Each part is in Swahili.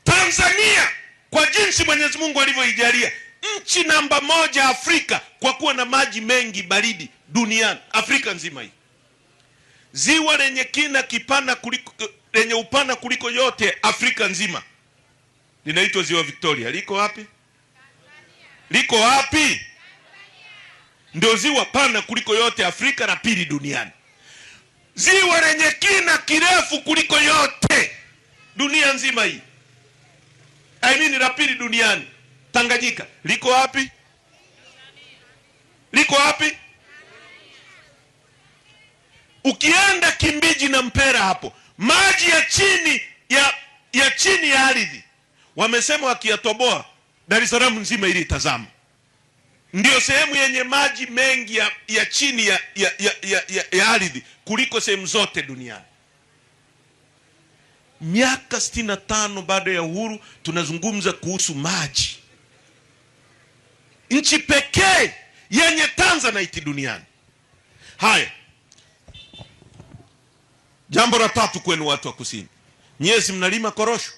Tanzania kwa jinsi Mwenyezi Mungu alivyoijalia, nchi namba 1 Afrika kwa kuwa na maji mengi baridi duniani, Afrika nzima hii. Ziwa lenye kina kipana kuliko, lenye upana kuliko yote Afrika nzima linaitwa Ziwa Victoria. Liko wapi? Liko wapi? Ndio ziwa pana kuliko yote Afrika, la pili duniani. Ziwa lenye kina kirefu kuliko yote dunia nzima hii, la pili duniani, Tanganyika, liko wapi? Liko wapi? Ukienda Kimbiji na Mpera hapo, maji ya chini ya chini ya ardhi, wamesema wakiyatoboa Dar es Salaam nzima ili tazama. Ndio sehemu yenye maji mengi ya chini ya ardhi kuliko sehemu zote duniani. Miaka 65 baada ya uhuru tunazungumza kuhusu maji. Nchi pekee yenye Tanzanite duniani. Haya, jambo la tatu kwenu watu wa kusini. Nyezi mnalima korosho,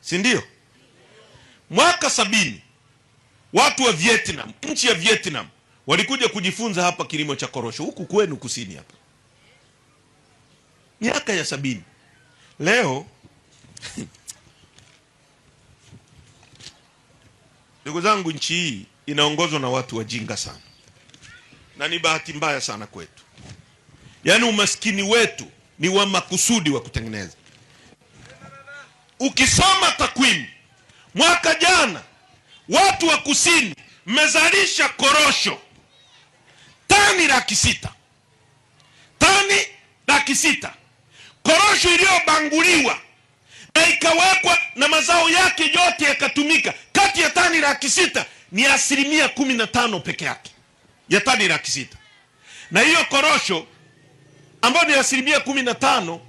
si ndio? Mwaka 70 watu wa Vietnam, nchi ya Vietnam, walikuja kujifunza hapa kilimo cha korosho huku kwenu kusini hapa. Miaka ya 70. Leo ndugu zangu, nchi hii inaongozwa na watu wajinga sana, na ni bahati mbaya sana kwetu. Yaani umaskini wetu ni wa makusudi wa kutengeneza. Ukisoma takwimu, mwaka jana watu wa kusini mmezalisha korosho tani 600,000. Tani 600,000. Korosho iliyobanguliwa na ikawekwa na mazao yake yote yakatumika, kati ya tani 600,000 ni 15% peke yake ya tani 600,000. Na hiyo korosho ambayo ni 15%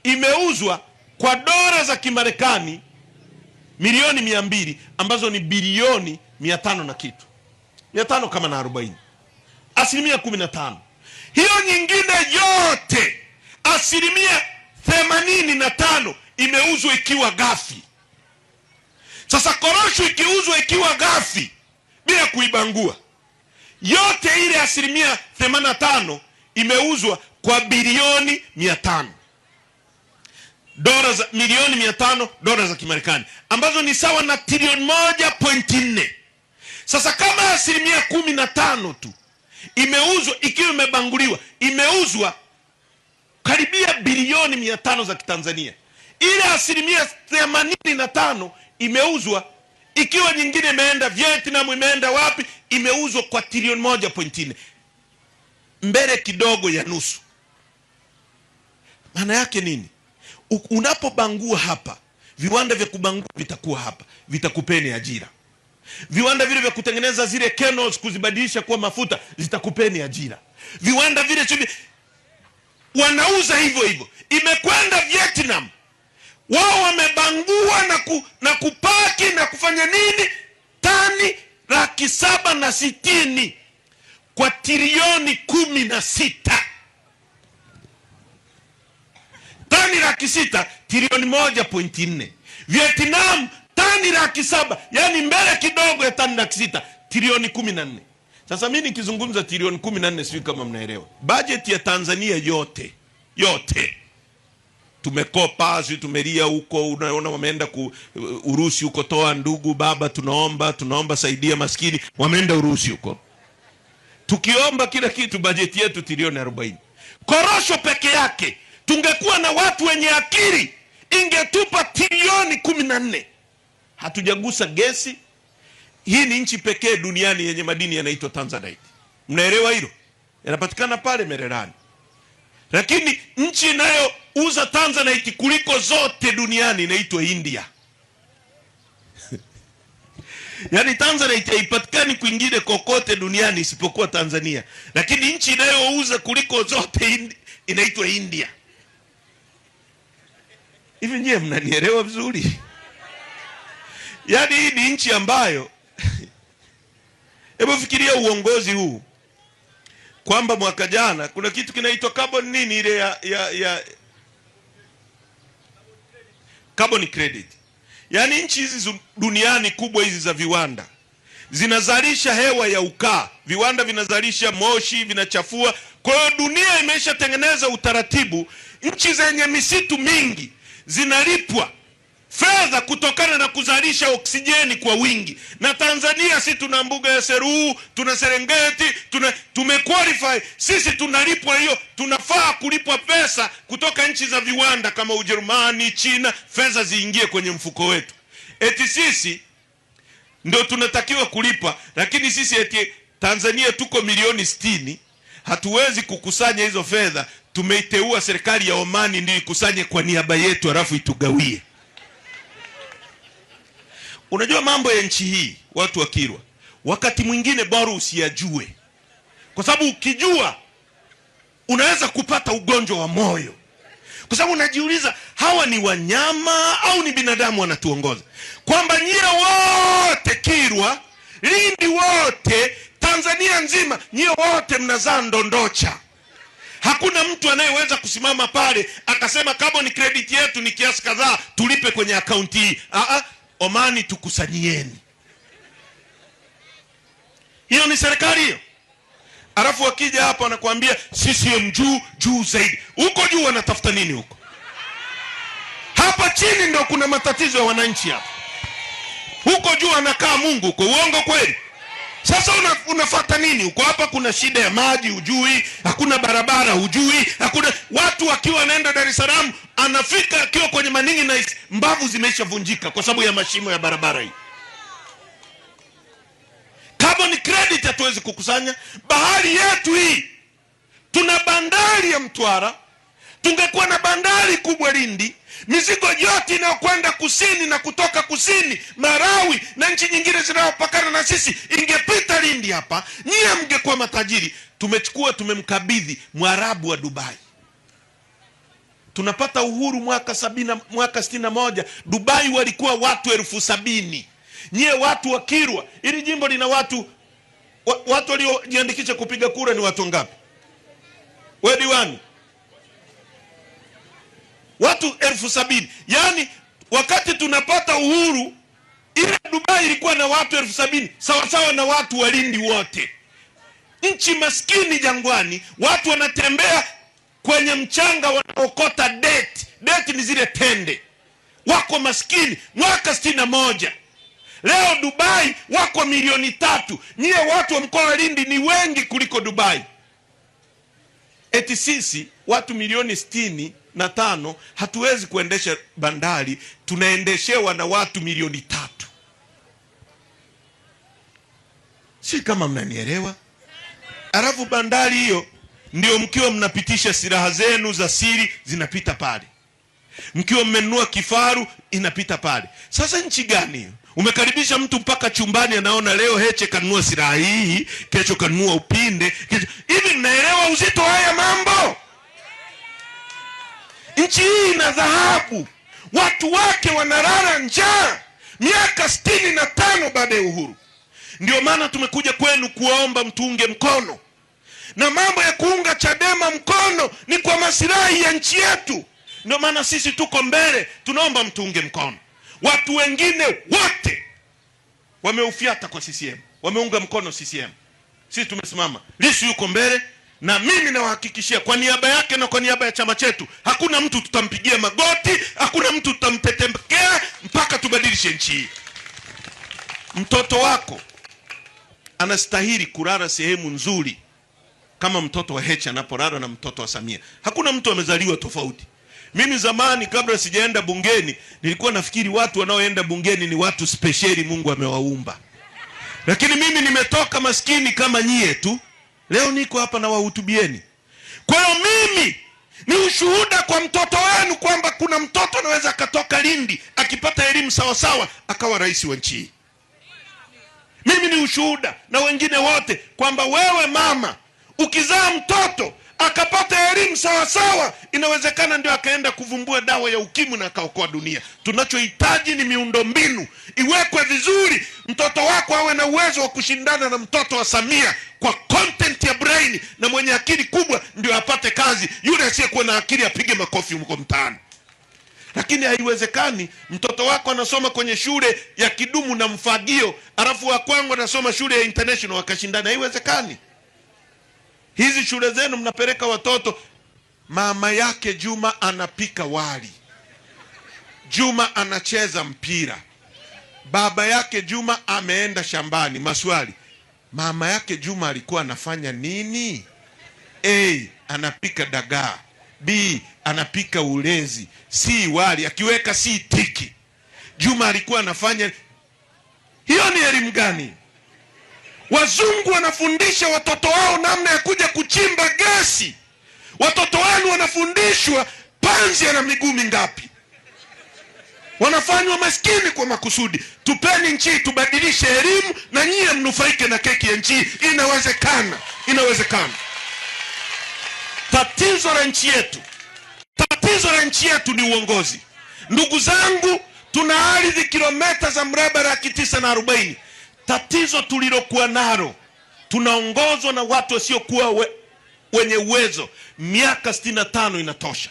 imeuzwa kwa dola za Kimarekani milioni 200, ambazo ni bilioni 500 na kitu, 500 kama na 40, 15%. Hiyo nyingine yote 85% imeuzwa ikiwa ghafi. Sasa korosho ikiuzwa ikiwa ghafi bila kuibangua, yote ile 85% imeuzwa kwa bilioni 500 dola za milioni 500 dola za Kimarekani, ambazo ni sawa na trilioni 1.4. Sasa kama 15% tu imeuzwa ikiwa imebanguliwa, imeuzwa karibia bilioni 500 za Kitanzania. Ile 85% imeuzwa ikiwa nyingine imeenda Vietnam, imeenda wapi, imeuzwa kwa trilioni 1.4, mbele kidogo ya nusu. Maana yake nini? Unapobangua hapa, viwanda vya kubangua vitakuwa hapa, vitakupeni ajira. Viwanda vile vya kutengeneza zile kernels kuzibadilisha kuwa mafuta zitakupeni ajira. Viwanda vile wanauza hivyo hivyo. Imekwenda Vietnam, wao wamebangua na kupaki na kufanya nini? Tani 760,000 kwa trilioni 16. Tani 600 trilioni 1.4. Vietnam tani 700,000, yani mbele kidogo ya tani 600, trilioni 14. Sasa mimi nikizungumza trilioni 14, sio kama mnaelewa. Budget ya Tanzania yote tumekopa, sio tumelia huko, unaona wameenda Urusi huko, toa ndugu baba, tunaomba saidia maskini, wameenda Urusi huko. Tukiomba kila kitu, budget yetu trilioni 40. Korosho peke yake tungekuwa na watu wenye akili, ingetupa trilioni 14. Hatujagusa gesi. Hii ni nchi pekee duniani yenye madini yanaitwa Tanzanite. Mnaelewa hilo? Yanapatikana pale Mererani. Lakini nchi inayouza Tanzanite kuliko zote duniani inaitwa India. Yaani Tanzanite haipatikani kwingine kokote duniani isipokuwa Tanzania. Lakini nchi inayouza kuliko zote inaitwa India. Hivi nyie mnanielewa vizuri? Yaani hii ni nchi ambayo hebu fikiria uongozi huu, kwamba mwaka jana kuna kitu kinaitwa carbon nini ile ya carbon credit. Yaani nchi hizi duniani kubwa hizi za viwanda zinazalisha hewa ya ukaa, viwanda vinazalisha moshi, vinachafua. Kwa hiyo dunia imeshatengeneza utaratibu, nchi zenye misitu mingi zinalipwa fedha kutokana na kuzalisha oksijeni kwa wingi. Na Tanzania sisi tuna mbuga ya Seru, tuna Serengeti, tumequalify, sisi tunalipwa hiyo, tunafaa kulipwa pesa kutoka nchi za viwanda kama Ujerumani, China, fedha ziingie kwenye mfuko wetu. Eti sisi ndio tunatakiwa kulipa, lakini sisi eti Tanzania tuko milioni 60, hatuwezi kukusanya hizo fedha. Tumeiteua serikali ya Omani ndio ikusanye kwa niaba yetu alafu itugawie. Unajua mambo ya nchi hii, watu wa Kilwa, wakati mwingine bora usiyajue, kwa sababu ukijua unaweza kupata ugonjwa wa moyo, kwa sababu unajiuliza hawa ni wanyama au ni binadamu wanatuongoza? Kwamba nyie wote Kilwa, Lindi wote, Tanzania nzima, nyie wote mnazaa ndondocha. Hakuna mtu anayeweza kusimama pale akasema carbon credit yetu ni kiasi kadhaa, tulipe kwenye akaunti hii. Omani tukusanyieni. Hiyo ni serikali hiyo. Alafu wakija hapa wanakuambia CCM juu zaidi. Huko juu wanatafuta nini huko? Hapa chini ndio kuna matatizo ya wananchi hapa. Huko juu anakaa Mungu huko. Uongo kweli? Sasa unafuata nini huko? Hapa kuna shida ya maji hujui, hakuna barabara hujui, hakuna watu wakiwa wanaenda Dar es Salaam anafika akiwa kwenye Maningi na mbavu zimeshavunjika kwa sababu ya mashimo ya barabara hii. Carbon credit hatuwezi kukusanya. Bahari yetu hii, tuna bandari ya Mtwara, tungekuwa na bandari kubwa Lindi, mizigo yote inayokwenda kusini na kutoka kusini, Marawi na nchi nyingine zinazopakana na sisi ingepita Lindi hapa, nyie mngekuwa matajiri. Tumechukua, tumemkabidhi Mwarabu wa Dubai. Tunapata uhuru mwaka 61, Dubai walikuwa watu 70,000. Nyie watu wa Kilwa, ili jimbo lina watu waliojiandikisha kupiga kura ni watu ngapi? Wewe diwani, watu 70,000. Yaani wakati tunapata uhuru ile Dubai ilikuwa na watu 70,000, sawa sawa na watu wa Lindi wote. Nchi maskini jangwani, watu wanatembea kwenye mchanga wanaokota date ni zile tende. Wako maskini mwaka 61. Leo Dubai wako milioni 3. Nyie watu wa mkoa wa Lindi ni wengi kuliko Dubai. Eti sisi watu milioni 65 hatuwezi kuendesha bandari, tunaendeshewa na watu milioni 3. Si kama mnanielewa? Alafu bandari hiyo ndio mkiwa mnapitisha silaha zenu za siri zinapita pale. Mkiwa mmenunua kifaru inapita pale. Sasa nchi gani hiyo? Umekaribisha mtu mpaka chumbani anaona leo Heche kanunua silaha hii, kesho kanunua upinde. Hivi mnaelewa uzito haya mambo? Nchi hii ina dhahabu. Watu wake wanalala njaa miaka 65 baada ya uhuru. Ndio maana tumekuja kwenu kuomba mtuunge mkono. Na mambo ya kuunga Chadema mkono ni kwa maslahi ya nchi yetu. Ndio maana sisi tuko mbele, tunaomba mtuunge mkono. Watu wengine wote wameufiata kwa CCM, wameunga mkono CCM. Sisi tumesimama. Lissu yuko mbele, na mimi nawahakikishia kwa niaba yake na kwa niaba ya chama chetu, hakuna mtu tutampigia magoti, hakuna mtu tutamtetemekea mpaka tubadilishe nchi hii. Mtoto wako anastahili kulala sehemu nzuri kama mtoto wa Heche anapolala na mtoto wa Samia. Hakuna mtu amezaliwa tofauti. Mimi zamani kabla sijaenda bungeni nilikuwa nafikiri watu wanaoenda bungeni ni watu speciali Mungu amewaumba. Lakini mimi nimetoka maskini kama nyie tu. Leo niko hapa na wahutubieni. Kwa hiyo mimi ni ushuhuda kwa mtoto wenu kwamba kuna mtoto anaweza akatoka Lindi akipata elimu sawa sawa akawa rais wa nchi. Mimi ni ushuhuda na wengine wote kwamba wewe mama ukizaa mtoto akapata elimu sawa sawa, inawezekana ndio akaenda kuvumbua dawa ya ukimwi na akaokoa dunia. Tunachohitaji ni miundombinu iwekwe vizuri. Mtoto wako awe na uwezo wa kushindana na mtoto wa Samia kwa content ya brain, na mwenye akili kubwa ndio apate kazi. Yule asiyekuwa na akili apige makofi huko mtaani. Lakini haiwezekani mtoto wako anasoma kwenye shule ya Kidumu na Mfagio, alafu wa kwangu anasoma shule ya International wakashindana. Haiwezekani. Hizi shule zenu mnapeleka watoto, mama yake Juma anapika wali, Juma anacheza mpira, baba yake Juma ameenda shambani. Maswali, mama yake Juma alikuwa anafanya nini? A, anapika dagaa. B, anapika ulezi. C, wali. Akiweka C tiki. Juma alikuwa anafanya. Hiyo ni elimu gani? Wazungu wanafundisha watoto wao namna ya kuja kuchimba gesi. Watoto wenu wanafundishwa panzi ana miguu mingapi. Wanafanywa maskini kwa makusudi. Tupeni nchi, tubadilishe elimu na nyie mnufaike na keki ya nchi. Inawezekana. Inawezekana. Tatizo la nchi yetu ni uongozi. Ndugu zangu, tuna ardhi kilomita za mraba 940. Tatizo tulilokuwa nalo, tunaongozwa na watu wasiokuwa wenye uwezo. Miaka 65 inatosha.